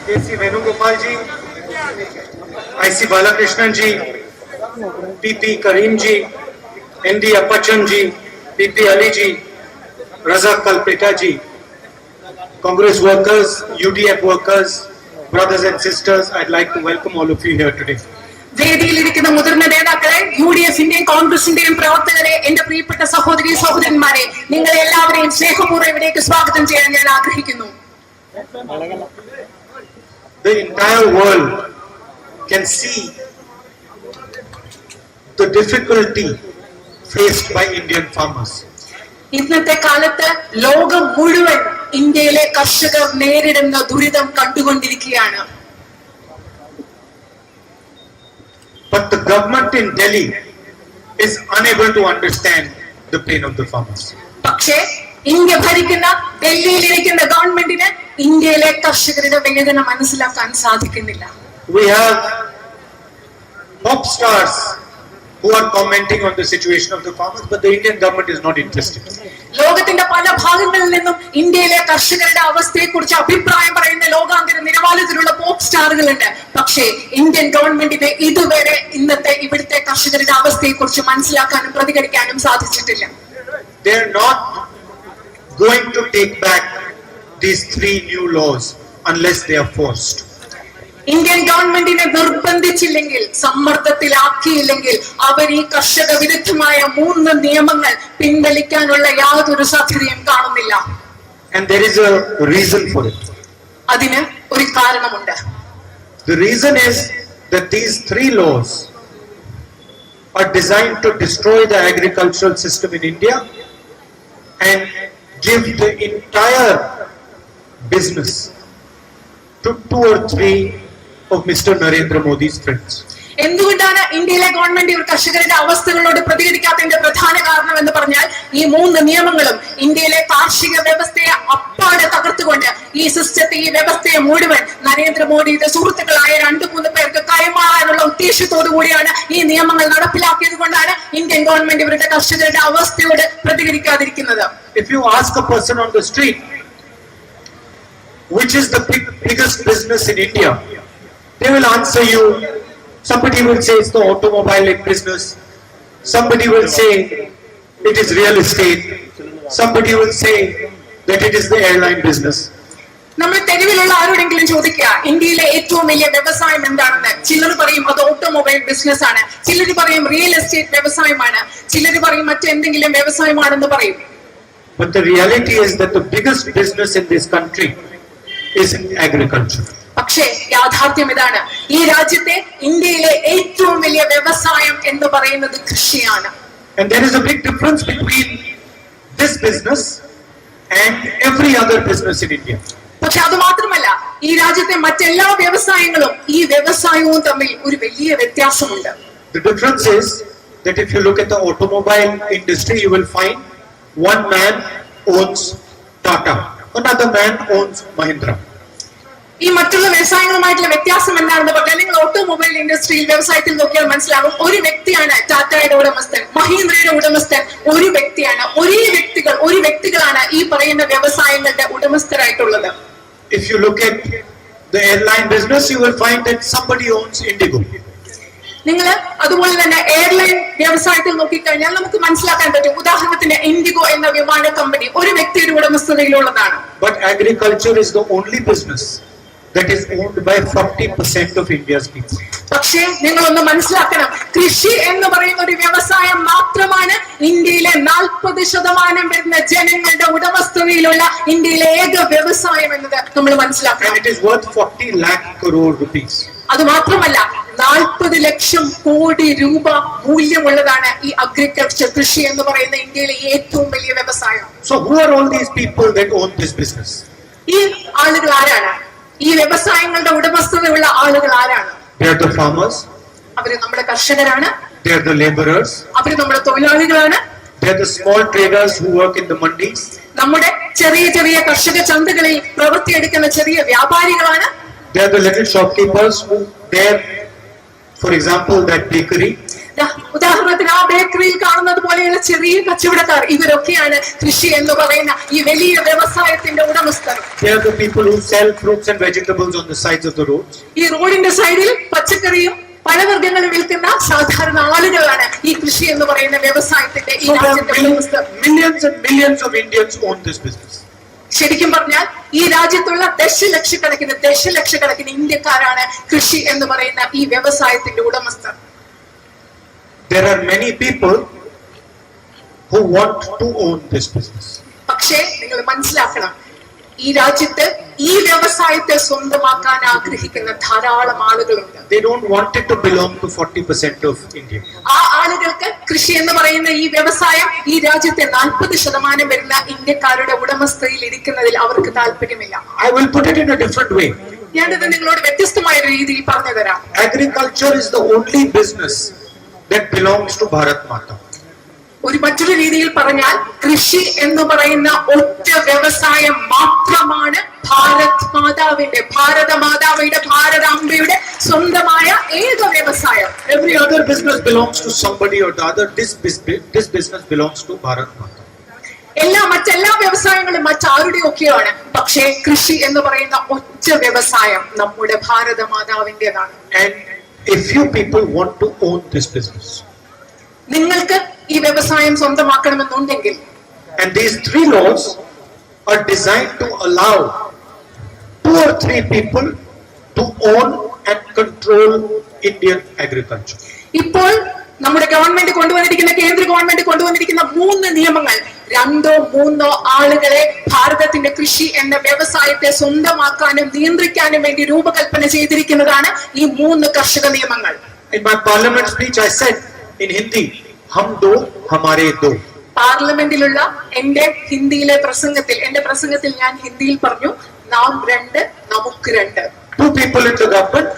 A.C. Venugopal ji, I.C. Balakrishnan ji, P.P. Karim ji, N.D. Appachan ji, P.P. Ali ji, Razak Kalpita ji, Congress workers, UDF workers, brothers and sisters, I'd like to welcome all of you here today. വേദിയിലിരിക്കുന്ന മുതിർന്ന നേതാക്കളെ, UDF-ന്റെയും കോൺഗ്രസിന്റെയും പ്രവർത്തകരെ, എന്റെ പ്രിയപ്പെട്ട സഹോദരി സഹോദരന്മാരെ, നിങ്ങളെ എല്ലാവരെയും സ്നേഹപൂർവ്വം ഇവിടേക്ക് സ്വാഗതം ചെയ്യാൻ ഞാൻ ആഗ്രഹിക്കുന്നു. The entire world can see the difficulty faced by Indian farmers. ഇന്നത്തെ കാലത്ത് ലോകം മുഴുവൻ ഇന്ത്യയിലെ കർഷകർ നേരിടുന്ന ദുരിതം കണ്ടുകൊണ്ടിരിക്കുകയാണ്. But the government in Delhi is unable to understand the pain of the farmers. പക്ഷേ ഇന്ത്യ ഭരിക്കുന്ന ഡൽഹിയിലിരിക്കുന്ന ഗവൺമെന്റിന് ഇന്ത്യയിലെ കർഷകരുടെ വേദന മനസ്സിലാക്കാൻ സാധിക്കുന്നില്ല. We have pop stars who are commenting on the situation of the farmers, but the Indian government is not interested. ലോകത്തിന്റെ പല ഭാഗങ്ങളിൽ നിന്നും ഇന്ത്യയിലെ കർഷകരുടെ അവസ്ഥയെ കുറിച്ച് അഭിപ്രായം പറയുന്ന ലോകാന്തര നിലവാരത്തിലുള്ള പോപ്പ് സ്റ്റാറുകളുണ്ട്. പക്ഷേ ഇന്ത്യൻ ഗവൺമെന്റിന് ഇതുവരെ ഇന്നത്തെ ഇവിടുത്തെ കർഷകരുടെ അവസ്ഥയെ കുറിച്ച് മനസ്സിലാക്കാനും പ്രതികരിക്കാനും സാധിച്ചിട്ടില്ല. They are not going to take back these 3 new laws unless they are forced. Indian ഗവൺമെന്റിനെ നിർബന്ധിച്ചില്ലെങ്കിൽ, സമ്മർദ്ദത്തിലാക്കിയില്ലെങ്കിൽ അവർ ഈ കർഷക വിരുദ്ധമായ 3 നിയമങ്ങൾ പിൻവലിക്കാനുള്ള യാതൊരു സാധ്യതയും കാണുന്നില്ല. And there is a reason for it. അതിന് ഒരു കാരണമുണ്ട്. The reason is that these 3 laws are designed to destroy the agricultural system in India and give the entire business to 2 or 3 of Mr. Narendra Modi's friends. എന്തുകൊണ്ടാണ് ഇന്ത്യയിലെ government ഇവർ കർഷകരുടെ അവസ്ഥകളോട് പ്രതികരിക്കാത്തതിന്റെ പ്രധാന കാരണം എന്ന് പറഞ്ഞാൽ ഈ 3 നിയമങ്ങളും ഇന്ത്യയിലെ കാർഷിക വ്യവസ്ഥയെ അപ്പാടെ തകർത്തുകൊണ്ട് ഈ സിസ്റ്റത്തെ, ഈ വ്യവസ്ഥയെ മുഴുവൻ നരേന്ദ്രമോദിയുടെ സുഹൃത്തുക്കളായ 2-3 പേർക്ക് കൈമാറാനുള്ള ഉദ്ദേശത്തോടു കൂടിയാണ് ഈ നിയമങ്ങൾ നടപ്പിലാക്കിയത് കൊണ്ടാണ് ഇന്ത്യൻ ഗവൺമെന്റ് ഇവരുടെ കർഷകരുടെ അവസ്ഥയോട് പ്രതികരിക്കാതിരിക്കുന്നത്. If you ask a person on the street which is the biggest business in India, they will answer you. Somebody will say it's the automobile business. Somebody will say it is real estate. Somebody will say that it is the airline business. നമ്മൾ തെരുവിലുള്ള ആരോടെങ്കിലും ചോദിക്കുക ഇന്ത്യയിലെ ഏറ്റവും വലിയ വ്യവസായം എന്താണെന്ന്, ചിലർ പറയും അത് ഓട്ടോമൊബൈൽ ബിസിനസ് ആണ്, ചിലർ പറയും റിയൽ എസ്റ്റേറ്റ് വ്യവസായമാണ്, ചിലർ പറയും മറ്റെന്തെങ്കിലും വ്യവസായമാണെന്ന് പറയും. But the reality is that the biggest business in this country is in agriculture. പക്ഷേ യാഥാർത്ഥ്യം ഇതാണ്, ഈ രാജ്യത്തെ ഇന്ത്യയിലെ ഏറ്റവും വലിയ വ്യവസായം എന്ന് പറയുന്നത് കൃഷിയാണ്. And there is a big difference between this business and every other business in India. പക്ഷെ അത് മാത്രമല്ല, ഈ രാജ്യത്തെ മറ്റെല്ലാ വ്യവസായങ്ങളും ഈ വ്യവസായവും തമ്മിൽ ഒരു വലിയ വ്യത്യാസമുണ്ട്. The difference is that if you look at the automobile industry, you will find one man owns Tata, another man owns Mahindra. ഈ മറ്റുള്ള വ്യവസായങ്ങളുമായിട്ടുള്ള വ്യത്യാസം എന്താണെന്ന് പറഞ്ഞാൽ നിങ്ങൾ ഓട്ടോമൊബൈൽ ഇൻഡസ്ട്രിയിൽ വ്യവസായത്തിൽ നോക്കിയാൽ മനസ്സിലാകും, ഒരു വ്യക്തിയാണ് ടാറ്റയുടെ ഉടമസ്ഥൻ, മഹീന്ദ്രയുടെ ഉടമസ്ഥൻ ഒരു വ്യക്തിയാണ്. ഒരു വ്യക്തികളാണ് ഈ പറയുന്ന വ്യവസായങ്ങളുടെ ഉടമസ്ഥരായിട്ടുള്ളത്. If you look at the airline business, you will find that somebody owns Indigo. നിങ്ങൾ അതുപോലെ തന്നെ എയർലൈൻ വ്യവസായത്തിൽ നോക്കിക്കഴിഞ്ഞാൽ നമുക്ക് മനസ്സിലാക്കാൻ പറ്റും. ഉദാഹരണത്തിന് ഇൻഡിഗോ എന്ന വിമാന കമ്പനി ഒരു വ്യക്തിയുടെ ഉടമസ്ഥതയിലുള്ളതാണ്. But agriculture is the only business that is owned by 40% of India's people. പക്ഷേ നിങ്ങളൊന്ന് മനസ്സിലാക്കണം, കൃഷി എന്ന് പറയുന്ന ഒരു വ്യവസായം മാത്രമാണ് ഇന്ത്യയിലെ 40% വരുന്ന ജനങ്ങളുടെ ഉടമസ്ഥതയിലുള്ള ഇന്ത്യയിലെ ഏക വ്യവസായം എന്നത് നമ്മൾ മനസ്സിലാക്കണം. And it is worth 40 lakh crore rupees. അത് മാത്രമല്ല 40 ലക്ഷം കോടി രൂപ മൂല്യമുള്ളതാണ് ഈ അഗ്രികൾച്ചർ, കൃഷി എന്ന് പറയുന്ന ഇന്ത്യയിലെ ഏറ്റവും വലിയ വ്യവസായം. So who are all these people that own this business? ഈ ആളുകൾ ആരാണ്? ഈ വ്യവസായങ്ങളുടെ ഉടമസ്ഥതയുള്ള ആളുകൾ ആരാണ്? They are the farmers. അവര് നമ്മുടെ കർഷകരാണ്. They are the laborers. അവര് നമ്മുടെ തൊഴിലാളികളാണ്. They are the small traders who work in the mandis. നമ്മുടെ ചെറിയ ചെറിയ കർഷക ചന്തകളിൽ പ്രവർത്തിയെടുക്കുന്ന ചെറിയ വ്യാപാരികളാണ്. They are the little shopkeepers who bear, for example, that bakery. ഉദാഹരണത്തിന് ആ ബേക്കറിയിൽ കാണുന്നത് പോലെയുള്ള ചെറിയ കച്ചവടക്കാർ, ഇവരൊക്കെയാണ് കൃഷി എന്ന് പറയുന്ന ഈ വലിയ വ്യവസായത്തിന്റെ ഉടമസ്ഥർ. They are the people who sell fruits and vegetables on the sides of the roads. ഈ റോഡിന്റെ സൈഡിൽ പച്ചക്കറിയും പഴവർഗ്ഗങ്ങളും വിൽക്കുന്ന സാധാരണ ആളുകളാണ് ഈ കൃഷി എന്ന് പറയുന്ന വ്യവസായത്തിന്റെ ഈ രാജ്യത്തെ ഉടമസ്ഥർ. Millions and millions of Indians own this business. ശരിക്കും പറഞ്ഞാൽ ഈ രാജ്യത്തുള്ള ദശലക്ഷക്കണക്കിന് ഇന്ത്യക്കാരാണ് കൃഷി എന്ന് പറയുന്ന ഈ വ്യവസായത്തിന്റെ ഉടമസ്ഥർ. There are many people who want to own this business. പക്ഷേ നിങ്ങൾ മനസ്സിലാക്കണം, ഈ രാജ്യത്ത് ഈ വ്യവസായത്തെ സ്വന്തമാക്കാൻ ആഗ്രഹിക്കുന്ന ധാരാളം ആളുകളുണ്ട്. They don't want it to belong to 40% of India. ആ ആളുകൾക്ക് കൃഷി എന്ന് പറയുന്ന ഈ വ്യവസായം ഈ രാജ്യത്തെ 40% വരുന്ന ഇന്ത്യക്കാരുടെ ഉടമസ്ഥയിൽ ഇരിക്കുന്നതിൽ അവർക്ക് താല്പര്യമില്ല. I will put it in a different way. ഞാനിത് നിങ്ങളോട് വ്യത്യസ്തമായ രീതിയിൽ പറഞ്ഞു തരാം. Agriculture is the only business that belongs to Bharat Mata. മറ്റൊരു രീതിയിൽ പറഞ്ഞാൽ കൃഷി എന്ന് പറയുന്ന ഒറ്റ വ്യവസായം മാത്രമാണ് ഭാരതാംബയുടെ സ്വന്തമായ ഏക വ്യവസായം. Every other business belongs to somebody or the other. This business belongs to Bharat Mata. മറ്റെല്ലാ വ്യവസായങ്ങളും മറ്റാരുടെയൊക്കെയാണ്. പക്ഷേ കൃഷി എന്ന് പറയുന്ന ഒറ്റ വ്യവസായം നമ്മുടെ ഭാരതമാതാവിന്റേതാണ്. And if you people want to own this business, നിങ്ങൾക്ക് ഈ വ്യവസായം സ്വന്തമാക്കണമെന്നുണ്ടെങ്കിൽ, and these 3 laws are designed to allow 2 or 3 people to own and control Indian agriculture. ഇപ്പോൾ നമ്മുടെ ഗവൺമെന്റ് കൊണ്ടുവന്നിരിക്കുന്ന, കേന്ദ്ര ഗവൺമെന്റ് കൊണ്ടുവന്നിരിക്കുന്ന 3 നിയമങ്ങൾ 2-3 ആളുകളെ ഭാരതത്തിന്റെ കൃഷി എന്ന വ്യവസായത്തെ സ്വന്തമാക്കാനും നിയന്ത്രിക്കാനും വേണ്ടി രൂപകൽപ്പന ചെയ്തിരിക്കുന്നതാണ് ഈ 3 കർഷക നിയമങ്ങൾ. In my parliament speech I said in Hindi, hum do hamare do. പാർലമെന്റിലുള്ള എന്റെ പ്രസംഗത്തിൽ ഞാൻ ഹിന്ദിയിൽ പറഞ്ഞു, നാം 2 നമുക്ക് 2. 2 people in the government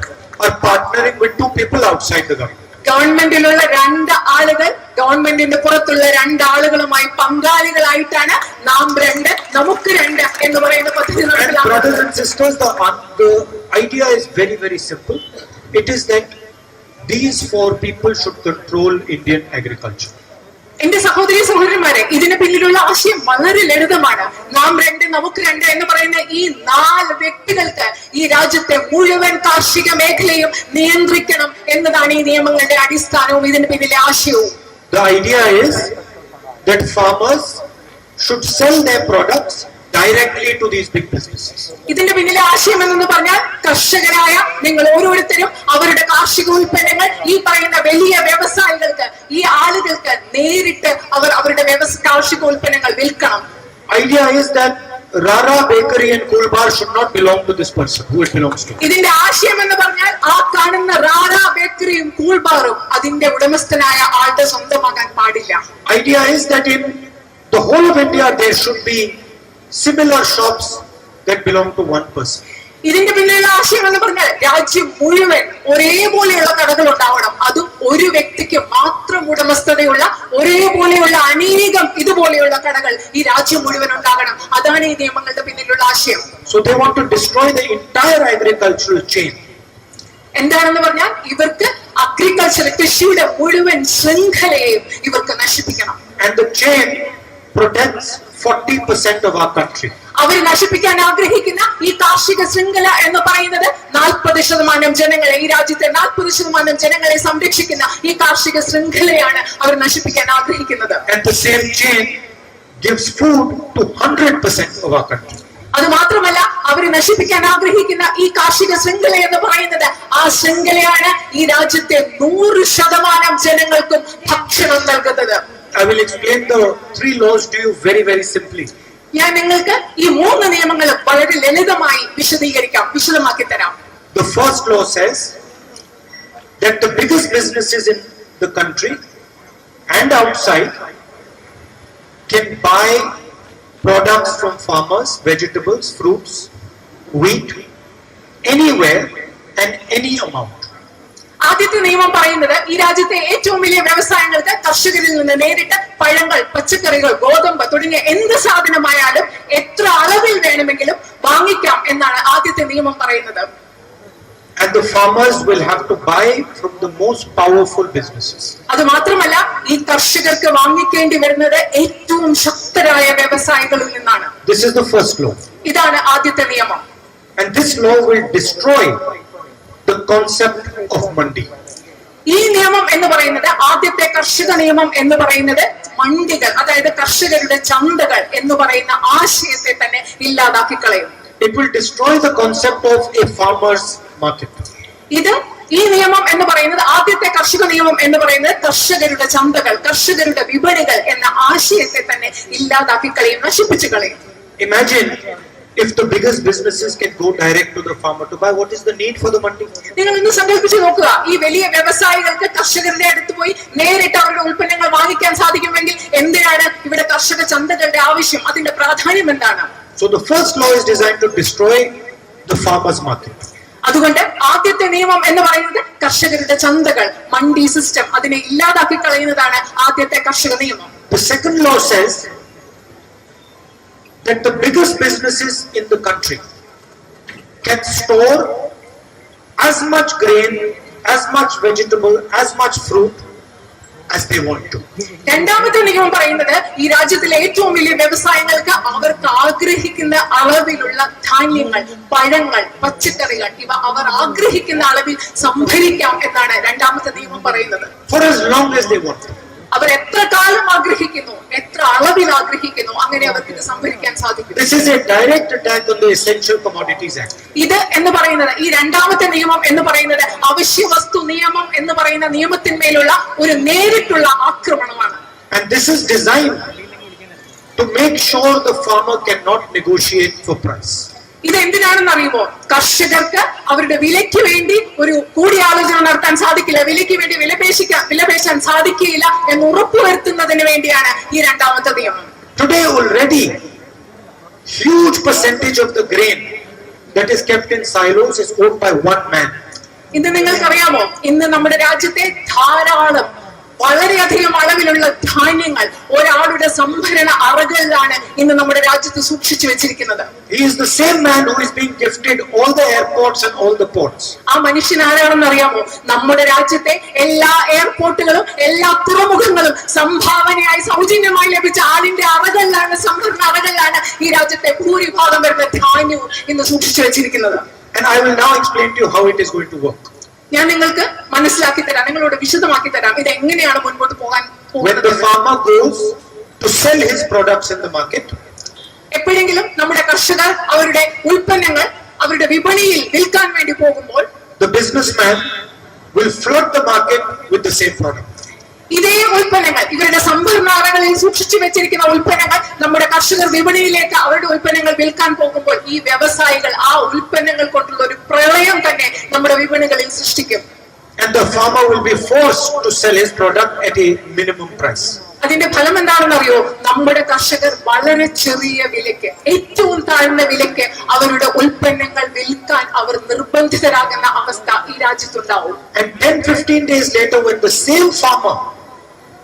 are partnering with 2 people outside the government. ഗവൺമെന്റിലുള്ള 2 ആളുകൾ ഗവൺമെന്റിന്റെ പുറത്തുള്ള 2 ആളുകളുമായി പങ്കാളികളായിട്ടാണ് നാം 2 നമുക്ക് 2 എന്ന് പറയുന്ന പദ്ധതി നടപ്പിലാക്കുന്നത്. Brothers and sisters, the idea is very, very simple. It is that these 4 people should control Indian agriculture. എന്റെ സഹോദരി സഹോദരന്മാരെ, ഇതിന് പിന്നിലുള്ള ആശയം വളരെ ലളിതമാണ്. നാം 2 നമുക്ക് 2 എന്ന് പറയുന്ന ഈ 4 വ്യക്തികൾക്ക് ഈ രാജ്യത്തെ മുഴുവൻ കാർഷിക മേഖലയും നിയന്ത്രിക്കണം എന്നതാണ് ഈ നിയമങ്ങളുടെ അടിസ്ഥാനവും ഇതിന് പിന്നിലെ ആശയവും. The idea is that farmers should sell their products directly to these big businesses. ഇതിന്റെ പിന്നിലെ ആശയം എന്ന് പറഞ്ഞാൽ കർഷകരായ നിങ്ങൾ ഓരോരുത്തരും അവരുടെ കാർഷിക ഉൽപ്പന്നങ്ങൾ ഈ പറയുന്ന വലിയ വ്യവസായികൾക്ക്, ഈ ആളുകൾക്ക് നേരിട്ട് അവരുടെ കാർഷിക ഉൽപ്പന്നങ്ങൾ വിൽക്കണം. Idea is that Rara Bakery and Cool Bar should not belong to this person who it belongs to. ഇതിന്റെ ആശയം എന്ന് പറഞ്ഞാൽ ആ കാണുന്ന റാറ ബേക്കറിയും കൂൾ ബാറും അതിന്റെ ഉടമസ്ഥനായ ആളുടെ സ്വന്തമാകാൻ പാടില്ല. Idea is that in the whole of India there should be similar shops that belong to one person. ഇതിന്റെ പിന്നിലുള്ള ആശയം എന്ന് പറഞ്ഞാൽ രാജ്യം മുഴുവൻ ഒരേപോലെയുള്ള കടകൾ ഉണ്ടാവണം. അതും ഒരു വ്യക്തിക്ക് മാത്രം ഉടമസ്ഥതയുള്ള ഒരേപോലെയുള്ള അനേകം ഇതുപോലെയുള്ള കടകൾ ഈ രാജ്യം മുഴുവൻ ഉണ്ടാകണം. അതാണ് ഈ നിയമങ്ങളുടെ പിന്നിലുള്ള ആശയം. So they want to destroy the entire agricultural chain. എന്താണെന്ന് പറഞ്ഞാൽ ഇവർക്ക് കൃഷിയുടെ മുഴുവൻ ശൃംഖലയെയും ഇവർക്ക് നശിപ്പിക്കണം. And the chain protects 40% of our country. അവർ നശിപ്പിക്കാൻ ആഗ്രഹിക്കുന്ന ഈ കാർഷിക ശൃംഖല എന്ന് പറയുന്നത് 40% ജനങ്ങളെ, ഈ രാജ്യത്തെ 40% ജനങ്ങളെ സംരക്ഷിക്കുന്ന ഈ കാർഷിക ശൃംഖലയാണ് അവർ നശിപ്പിക്കാൻ ആഗ്രഹിക്കുന്നത്. And the same chain gives food to 100% of our country. അത് മാത്രമല്ല, അവർ നശിപ്പിക്കാൻ ആഗ്രഹിക്കുന്ന ഈ കാർഷിക ശൃംഖല എന്ന് പറയുന്നത് ആ ശൃംഖലയാണ് ഈ രാജ്യത്തെ 100% ജനങ്ങൾക്കും ഭക്ഷണം നൽകുന്നത്. I will explain the 3 laws to you very, very simply. ഞാൻ നിങ്ങൾക്ക് ഈ 3 നിയമങ്ങളും വളരെ ലളിതമായി വിശദമാക്കി തരാം. The first law says that the biggest businesses in the country and outside can buy products from farmers, vegetables, fruits, wheat, anywhere and any amount. ആദ്യത്തെ നിയമം പറയുന്നത് ഈ രാജ്യത്തെ ഏറ്റവും വലിയ വ്യവസായങ്ങൾക്ക് കർഷകരിൽ നിന്ന് നേരിട്ട് പഴങ്ങൾ, പച്ചക്കറികൾ, ഗോതമ്പ് തുടങ്ങിയ എന്ത് സാധനമായാലും എത്ര അളവിൽ വേണമെങ്കിലും വാങ്ങിക്കാം എന്നാണ് ആദ്യത്തെ നിയമം പറയുന്നത്. And And the farmers will have to buy from the most powerful businesses. അത് മാത്രമല്ല ഈ കർഷകർക്ക് വാങ്ങിക്കേണ്ടി വരുന്നത് ഏറ്റവും ശക്തരായ വ്യവസായികളിൽ നിന്നാണ്. This is the first law. ഇതാണ് ആദ്യത്തെ നിയമം. And this law will destroy the concept of mandi. ഈ നിയമം എന്ന് പറയുന്നത്, ആദ്യത്തെ കർഷക നിയമം എന്ന് പറയുന്നത് മണ്ടികൾ, അതായത് കർഷകരുടെ ചന്തകൾ എന്ന് പറയുന്ന ആശയത്തെ തന്നെ ഇല്ലാതാക്കി കളയും. It will destroy the concept of a farmer's market. ഇത് ഈ നിയമം എന്ന് പറയുന്നത്, ആദ്യത്തെ കർഷക നിയമം എന്ന് പറയുന്നത് കർഷകരുടെ ചന്തകൾ, കർഷകരുടെ വിപണികൾ എന്ന ആശയത്തെ തന്നെ ഇല്ലാതാക്കി കളയും, നശിപ്പിച്ചു കളയും. Imagine if the biggest businesses can go direct to the farmer to buy, what is the need for the mandi? നിങ്ങൾ ഒന്ന് സങ്കല്പിച്ച് നോക്കുക, ഈ വലിയ വ്യവസായികൾക്ക് കർഷകരുടെ അടുത്ത് പോയി നേരിട്ട് അവരുടെ ഉൽപ്പന്നങ്ങൾ വാങ്ങിക്കാൻ സാധിക്കുമെങ്കിൽ എന്തിനാണ് ഇവിടെ കർഷക ചന്തകളുടെ ആവശ്യം? അതിന്റെ പ്രാധാന്യം എന്താണ്? So the first law is designed to destroy the farmer's market. അതുകൊണ്ട് ആദ്യത്തെ നിയമം എന്ന് പറയുന്നത് കർഷകരുടെ ചന്തകൾ, മണ്ടി സിസ്റ്റം, അതിനെ ഇല്ലാതാക്കി കളയുന്നതാണ് ആദ്യത്തെ കർഷക നിയമം. The second law says that the biggest businesses in the country can store as much grain, as much vegetable, as much fruit as they want to. രണ്ടാമത്തെ നിയമം പറയുന്നത് ഈ രാജ്യത്തിലെ ഏറ്റവും വലിയ വ്യവസായങ്ങൾക്ക് അവർക്ക് ആഗ്രഹിക്കുന്ന അളവിലുള്ള ധാന്യങ്ങൾ, പഴങ്ങൾ, പച്ചക്കറികൾ ഇവ അവർ ആഗ്രഹിക്കുന്ന അളവിൽ സംഭരിക്കാം എന്നാണ് രണ്ടാമത്തെ നിയമം പറയുന്നത്. For as long as they want to. അവർ എത്ര കാലം ആഗ്രഹിക്കുന്നു, എത്ര അളവിൽ ആഗ്രഹിക്കുന്നു, അങ്ങനെ അവർക്ക് ഇത് സംഭരിക്കാൻ സാധിക്കും. This is a direct attack on the Essential Commodities Act. ഇത് എന്ന് പറയുന്നത്, ഈ രണ്ടാമത്തെ നിയമം എന്ന് പറയുന്നത് അവശ്യ വസ്തു നിയമം എന്ന് പറയുന്ന നിയമത്തിന്മേലുള്ള ഒരു നേരിട്ടുള്ള ആക്രമണമാണ്. And this is designed to make sure the farmer cannot negotiate for price. ഇത് എന്തിനാണെന്ന് അറിയുമോ? കർഷകർക്ക് അവരുടെ വിലയ്ക്ക് വേണ്ടി ഒരു കൂടിയാലോചന നടത്താൻ സാധിക്കില്ല, വിലയ്ക്ക് വേണ്ടി വിലപേശാൻ സാധിക്കില്ല എന്ന് ഉറപ്പുവരുത്തുന്നതിന് വേണ്ടിയാണ് ഈ രണ്ടാമത്തെ നിയമം. Today already, huge percentage of the grain that is kept in silos is owned by one man. ഇന്ന് നിങ്ങൾക്കറിയാമോ, ഇന്ന് നമ്മുടെ രാജ്യത്തെ ധാരാളം വളരെയധികം അളവിലുള്ള ധാന്യങ്ങൾ ഒരാളുടെ സംഭരണ അറകളിലാണ് ഇന്ന് നമ്മുടെ രാജ്യത്ത് സൂക്ഷിച്ചു വെച്ചിരിക്കുന്നത്. He is the same man who is being gifted all the airports and all the ports. ആ മനുഷ്യൻ ആരാണെന്ന് അറിയാമോ? നമ്മുടെ രാജ്യത്തെ എല്ലാ എയർപോർട്ടുകളും എല്ലാ തുറമുഖങ്ങളും സംഭാവനയായി സൗജന്യമായി ലഭിച്ച ആളിന്റെ അറകളിലാണ്, സംഭരണ അറകളിലാണ് ഈ രാജ്യത്തെ ഭൂരിഭാഗം വരുന്ന ധാന്യവും ഇന്ന് സൂക്ഷിച്ചു വെച്ചിരിക്കുന്നത്. And I will now explain to you how it is going to work. ഞാൻ നിങ്ങൾക്ക് മനസ്സിലാക്കി തരാം, നിങ്ങളോട് വിശദമാക്കി തരാം ഇത് എങ്ങനെയാണ് മുൻപോട്ട് പോകാൻ When പോകുന്നത്. the farmer goes to sell his products in the market, എപ്പോഴെങ്കിലും നമ്മുടെ കർഷകർ അവരുടെ ഉൽപ്പന്നങ്ങൾ അവരുടെ വിപണിയിൽ വിൽക്കാൻ വേണ്ടി പോകുമ്പോൾ the businessman will flood the market with the same product. ഇതേ ഉൽപ്പന്നങ്ങൾ, ഇവരുടെ സംഭരണാലകളിൽ സൂക്ഷിച്ചു വെച്ചിരിക്കുന്ന ഉൽപ്പന്നങ്ങൾ നമ്മുടെ കർഷകർ വിപണിയിലേക്ക് അവരുടെ ഉൽപ്പന്നങ്ങൾ വിൽക്കാൻ പോകുമ്പോൾ ഈ വ്യവസായികൾ ആ ഉൽപ്പന്നങ്ങൾ കൊണ്ടുള്ള ഒരു പ്രളയം തന്നെ നമ്മുടെ വിപണികളിൽ സൃഷ്ടിക്കും. And the farmer will be forced to sell his product at a minimum price. അതിന്റെ ഫലം എന്താണെന്ന് അറിയോ? നമ്മുടെ കർഷകർ വളരെ ചെറിയ വിലയ്ക്ക്, ഏറ്റവും താഴ്ന്ന വിലയ്ക്ക് അവരുടെ ഉൽപ്പന്നങ്ങൾ വിൽക്കാൻ അവർ നിർബന്ധിതരാകുന്ന അവസ്ഥ ഈ രാജ്യത്തുണ്ടാവും. And 10-15 days later, when the same farmer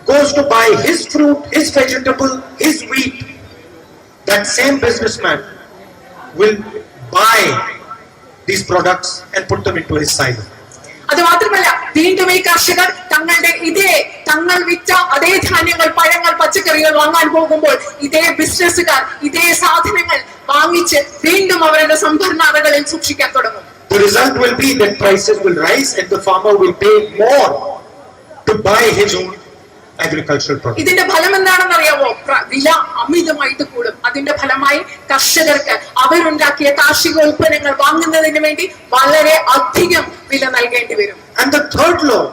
goes to buy his fruit, his vegetable, his wheat, that same businessman will buy these products and put them into his silo. അത് മാത്രമല്ല, വീണ്ടും ഈ കർഷകർ തങ്ങൾ വിറ്റ അതേ ധാന്യങ്ങൾ, പഴങ്ങൾ, പച്ചക്കറികൾ വാങ്ങാൻ പോകുമ്പോൾ ഇതേ ബിസിനസ്സുകാർ ഇതേ സാധനങ്ങൾ വാങ്ങിച്ച് വീണ്ടും അവരുടെ സംഭരണാലകളിൽ സൂക്ഷിക്കാൻ തുടങ്ങും. The result will be that prices will rise and the farmer will pay more to buy his own agricultural products. ഇതിന്റെ ഫലം എന്താണെന്ന് അറിയാമോ? വില അമിതമായിട്ട് കൂടും. അതിന്റെ ഫലമായി കർഷകർക്ക് അവരുണ്ടാക്കിയ കാർഷിക ഉൽപ്പന്നങ്ങൾ വാങ്ങുന്നതിന് വേണ്ടി വളരെ അധികം വില നൽകേണ്ടി വരും. And the third law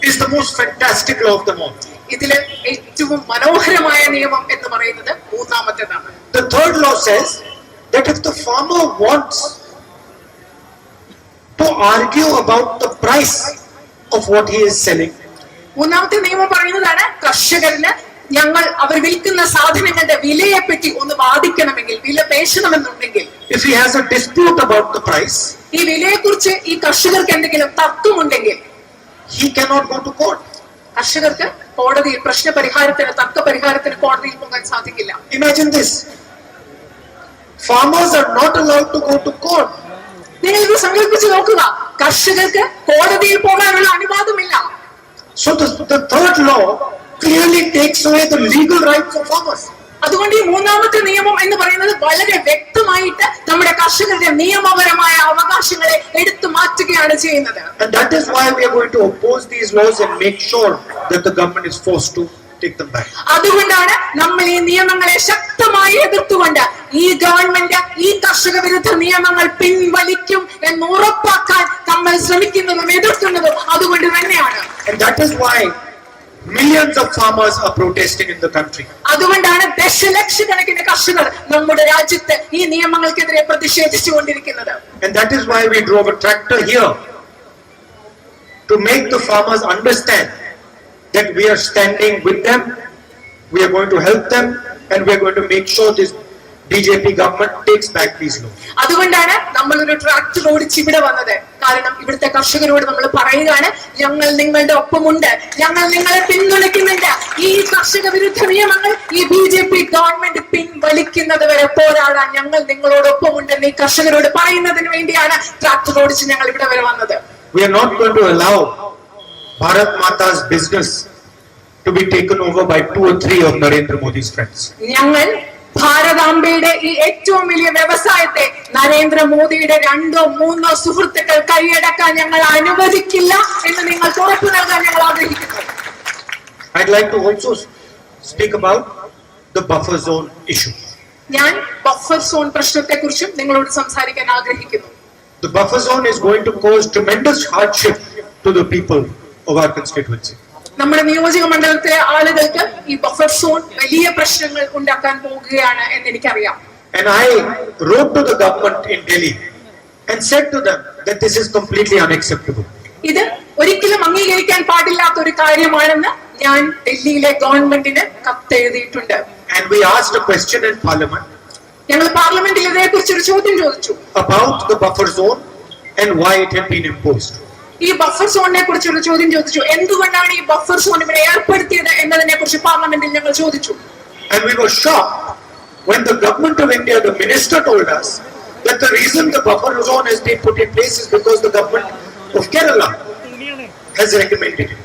is the most fantastic law of them all. ഇതില് ഏറ്റവും മനോഹരമായ നിയമം എന്ന് പറയുന്നത് മൂന്നാമത്തേതാണ്. The third law says that if the farmer wants to argue about the price of what he is selling, മൂന്നാമത്തെ നിയമം പറയുന്നതാണ് കർഷകരിന് അവർ വിൽക്കുന്ന സാധനങ്ങളുടെ വിലയെ പറ്റി ഒന്ന് വാദിക്കണമെങ്കിൽ, വില പേശണമെന്നുണ്ടെങ്കിൽ, if he has a dispute about the price, ഈ വിലയെ കുറിച്ച് ഈ കർഷകർക്ക് എന്തെങ്കിലും തർക്കമുണ്ടെങ്കിൽ he cannot go to court. കർഷകർക്ക് കോടതിയിൽ തർക്ക പരിഹാരത്തിന് കോടതിയിൽ പോകാൻ സാധിക്കില്ല. Imagine this. Farmers are not allowed to go to court. നിങ്ങൾ ഇത് സങ്കല്പിച്ച് നോക്കുക, കർഷകർക്ക് കോടതിയിൽ പോകാനുള്ള അനുവാദമില്ല. So the third law clearly takes away the legal rights of farmers. അതുകൊണ്ട് ഈ മൂന്നാമത്തെ നിയമം എന്ന് പറയുന്നത് വളരെ വ്യക്തമായിട്ട് നമ്മുടെ കർഷകരുടെ നിയമപരമായ അവകാശങ്ങളെ എടുത്തു മാറ്റുകയാണ് ചെയ്യുന്നത്. And that is why we are going to oppose these laws and make sure that the government is forced to take them back. അതുകൊണ്ടാണ് നമ്മൾ ഈ നിയമങ്ങളെ ശക്തമായി എതിർത്തുകൊണ്ട് ഈ ഗവൺമെന്റ് ഈ കർഷക വിരുദ്ധ നിയമങ്ങൾ പിൻവലിക്കും എന്ന് ഉറപ്പാക്കാൻ നമ്മൾ ശ്രമിക്കുന്നതും എതിർക്കുന്നതും അതുകൊണ്ട് തന്നെയാണ്. And that is why millions of farmers are protesting in the country. അതുകൊണ്ടാണ് ദശലക്ഷക്കണക്കിന് കർഷകർ നമ്മുടെ രാജ്യത്ത് ഈ നിയമങ്ങൾക്കെതിരെ പ്രതിഷേധിച്ചുകൊണ്ടിരിക്കുന്നത്. And that is why we drove a tractor here to make the farmers understand that we are standing with them, we are going to help them, and we are going to make sure this BJP government takes back these laws. അതുകൊണ്ടാണ് നമ്മൾ ഒരു tractor ഓടിച്ച് ഇവിടെ വന്നത്. കാരണം ഇവിടുത്തെ കർഷകരോട് നമ്മൾ പറയുകയാണ്, ഞങ്ങൾ നിങ്ങളുടെ ഒപ്പമുണ്ട്, ഞങ്ങൾ നിങ്ങളെ പിന്തുണയ്ക്കുന്നുണ്ട്. ഈ കർഷക വിരുദ്ധ നിയമങ്ങൾ ഈ BJP ഗവൺമെന്റ് പിൻവലിക്കുന്നത് വരെ പോരാടാൻ ഞങ്ങൾ നിങ്ങളോടൊപ്പമുണ്ടെന്ന് ഈ കർഷകരോട് പറയുന്നതിന് വേണ്ടിയാണ് ട്രാക്ടർ ഓടിച്ച് ഞങ്ങൾ ഇവിടെ വരെ വന്നത്. We are not going to allow Bharat Mata's business to be taken over by 2 or 3 of Narendra Modi's friends. ഞങ്ങൾ ഭാരതാംബയുടെ ഈ ഏറ്റവും വലിയ വ്യവസായത്തെ നരേന്ദ്രമോദിയുടെ 2 or 3 സുഹൃത്തുക്കൾ കൈയടക്കാൻ ഞങ്ങൾ അനുവദിക്കില്ല എന്ന് നിങ്ങൾക്ക് ഉറപ്പു നൽകാൻ ഞങ്ങൾ ആഗ്രഹിക്കുന്നു. I'd like to also speak about the buffer zone issue. ഞാൻ ബഫർ സോൺ പ്രശ്നത്തെക്കുറിച്ചും നിങ്ങളോട് സംസാരിക്കാൻ ആഗ്രഹിക്കുന്നു. The buffer zone is going to cause tremendous hardship to the people of our constituency. നമ്മുടെ നിയോജക മണ്ഡലത്തിലെ ആളുകൾക്ക് ഈ ബഫർ സോൺ വലിയ പ്രശ്നങ്ങൾ ഉണ്ടാക്കാൻ പോകുകയാണ് എന്ന് എനിക്കറിയാം. And I wrote to the government in Delhi and said to them that this is completely unacceptable. ഇത് ഒരിക്കലും അംഗീകരിക്കാൻ പാടില്ലാത്ത ഒരു കാര്യമാണെന്ന് ഞാൻ ഡൽഹിയിലെ ഗവൺമെന്റിന് കത്തെഴുതിയിട്ടുണ്ട്. And we asked a question in parliament ഞങ്ങൾ പാർലമെന്റിൽ ഇതിനെക്കുറിച്ച് ഒരു ചോദ്യം ചോദിച്ചു about the buffer zone and why it had been imposed. ഈ ബഫർ സോണിനെ കുറിച്ചുള്ള ചോദ്യം ചോദിച്ചു. എന്തുകൊണ്ടാണ് ഈ ബഫർ സോൺ ഇവിടെ ഏർപ്പെടുത്തിയത് എന്നതിനെ കുറിച്ച് പാർലമെന്റിൽ ഞങ്ങൾ ചോദിച്ചു. And we were shocked when the government of India, the minister, told us that the reason the buffer zone has been put in place is because the government of Kerala has recommended it.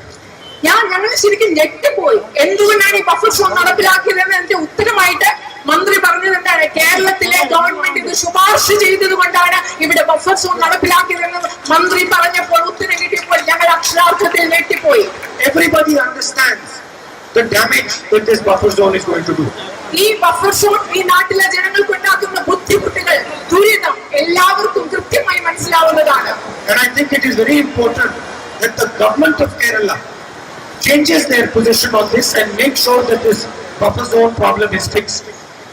ഞങ്ങൾ ശരിക്കും ഞെട്ടിപ്പോയി. എന്തുകൊണ്ടാണ് ഈ buffer zone നടപ്പിലാക്കിയതെന്ന് എന്റെ ഉത്തരമായിട്ട് മന്ത്രി പറഞ്ഞത് എന്താണ്? കേരളത്തിലെ ഗവൺമെന്റ് ഇത് ശുപാർശ ചെയ്തത് കൊണ്ടാണ് ഇവിടെ ബഫർ സോൺ നടപ്പിലാക്കിയതെന്ന് മന്ത്രി പറഞ്ഞപ്പോൾ ഉത്തരം കിട്ടിയപ്പോൾ ഞങ്ങൾ അക്ഷരാർത്ഥത്തിൽ ഞെട്ടിപ്പോയി. Everybody understands the damage that this buffer zone is going to do. ഈ ബഫർ സോൺ ഈ നാട്ടിലെ ജനങ്ങൾക്ക് ഉണ്ടാക്കുന്ന ബുദ്ധിമുട്ടുകൾ, ദുരിതം എല്ലാവർക്കും കൃത്യമായി മനസ്സിലാവുന്നതാണ്. And I think it is very important that the government of Kerala changes their position on this and make sure that this buffer zone problem is fixed.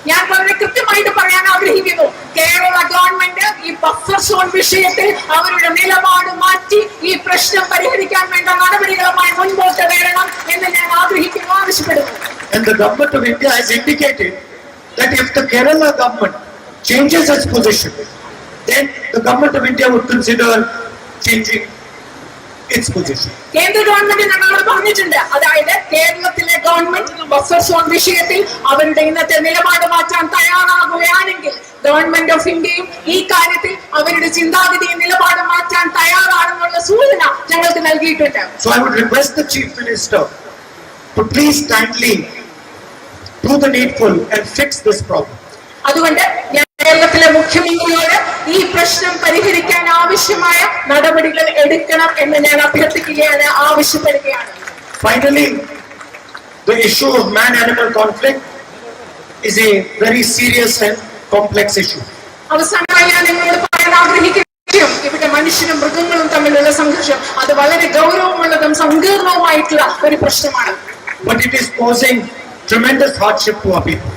ഞാൻ വളരെ കൃത്യമായിട്ട് പറയാൻ ആഗ്രഹിക്കുന്നു, കേരള ഗവൺമെന്റ് ഈ ബഫർ സോൺ വിഷയത്തിൽ അവരുടെ നിലപാട് മാറ്റി ഈ പ്രശ്നം പരിഹരിക്കാൻ വേണ്ട നടപടികളുമായി മുൻപോട്ട് വരണം എന്ന് ഞാൻ ആഗ്രഹിക്കുന്നു, ആവശ്യപ്പെടുന്നു. And the government of India has indicated that if the Kerala government changes its position, then the government of India would consider changing its position. കേന്ദ്ര ഗവൺമെന്റ് ഞങ്ങളോട് പറഞ്ഞിട്ടുണ്ട്, അതായത് കേരളത്തിലെ ഗവൺമെന്റ് ബഫർ സോൺ വിഷയത്തിൽ അവരുടെ ഇന്നത്തെ നിലപാട് മാറ്റാൻ തയ്യാറാകുകയാണെങ്കിൽ ഗവൺമെന്റ് ഓഫ് ഇന്ത്യയും ഈ കാര്യത്തിൽ അവരുടെ ചിന്താഗതിയും നിലപാട് മാറ്റാൻ തയ്യാറാണെന്നുള്ള സൂചന ഞങ്ങൾക്ക് നൽകിയിട്ടുണ്ട്. So I would request the Chief Minister to please kindly do the needful and fix this problem. അതുകൊണ്ട് ഞാൻ കേരളത്തിലെ മുഖ്യമന്ത്രിയോട് ഈ പ്രശ്നം പരിഹരിക്കാൻ ആവശ്യമായ നടപടികൾ എടുക്കണം എന്ന് ഞാൻ അഭ്യർത്ഥിക്കുകയാണ്, ആവശ്യപ്പെടുകയാണ്. Finally, the issue of man-animal conflict is a very serious and complex issue. അവസാനമായി ഞാൻ നിങ്ങളോട് പറയാൻ ആഗ്രഹിക്കുന്നു, ഇവിടെ മനുഷ്യരും മൃഗങ്ങളും തമ്മിലുള്ള സംഘർഷം അത് വളരെ ഗൗരവമുള്ളതും സങ്കീർണവുമായിട്ടുള്ള ഒരു പ്രശ്നമാണ്. But it is causing tremendous hardship to our people.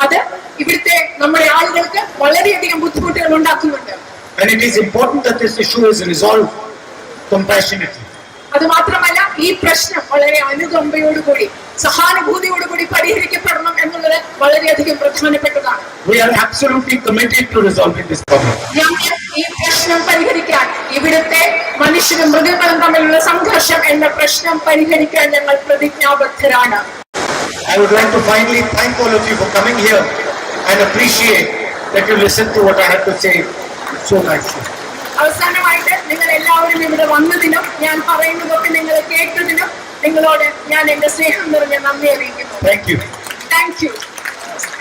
അത് ഇവിടുത്തെ നമ്മുടെ ആളുകൾക്ക് വളരെയധികം ബുദ്ധിമുട്ടുകൾ ഉണ്ടാക്കുന്നുണ്ട്. And it is important that this issue is resolved compassionately. അത് മാത്രമല്ല ഈ പ്രശ്നം വളരെ അനുകമ്പയോടുകൂടി സഹാനുഭൂതിയോടുകൂടി പരിഹരിക്കപ്പെടണം എന്നുള്ളത് വളരെയധികം പ്രധാനപ്പെട്ടതാണ്. We are absolutely committed to resolving this problem. ഞങ്ങൾ ഈ പ്രശ്നം പരിഹരിക്കാൻ, ഇവിടുത്തെ മനുഷ്യരും മൃഗങ്ങളും തമ്മിലുള്ള സംഘർഷം എന്ന പ്രശ്നം പരിഹരിക്കാൻ ഞങ്ങൾ പ്രതിജ്ഞാബദ്ധരാണ്. I would like to finally thank all of you for coming here and appreciate that you listened to what I had to say so nicely. അവസാനമായി ആദ്യമായിട്ട് നിങ്ങൾ എല്ലാവരും ഇവിടെ വന്നതിനും ഞാൻ പറയുന്നതൊക്കെ നിങ്ങൾ കേട്ടതിനും നിങ്ങളോട് ഞാൻ എന്റെ സ്നേഹം നിറഞ്ഞ നന്ദി അറിയിക്കുന്നു. Thank you. Thank you.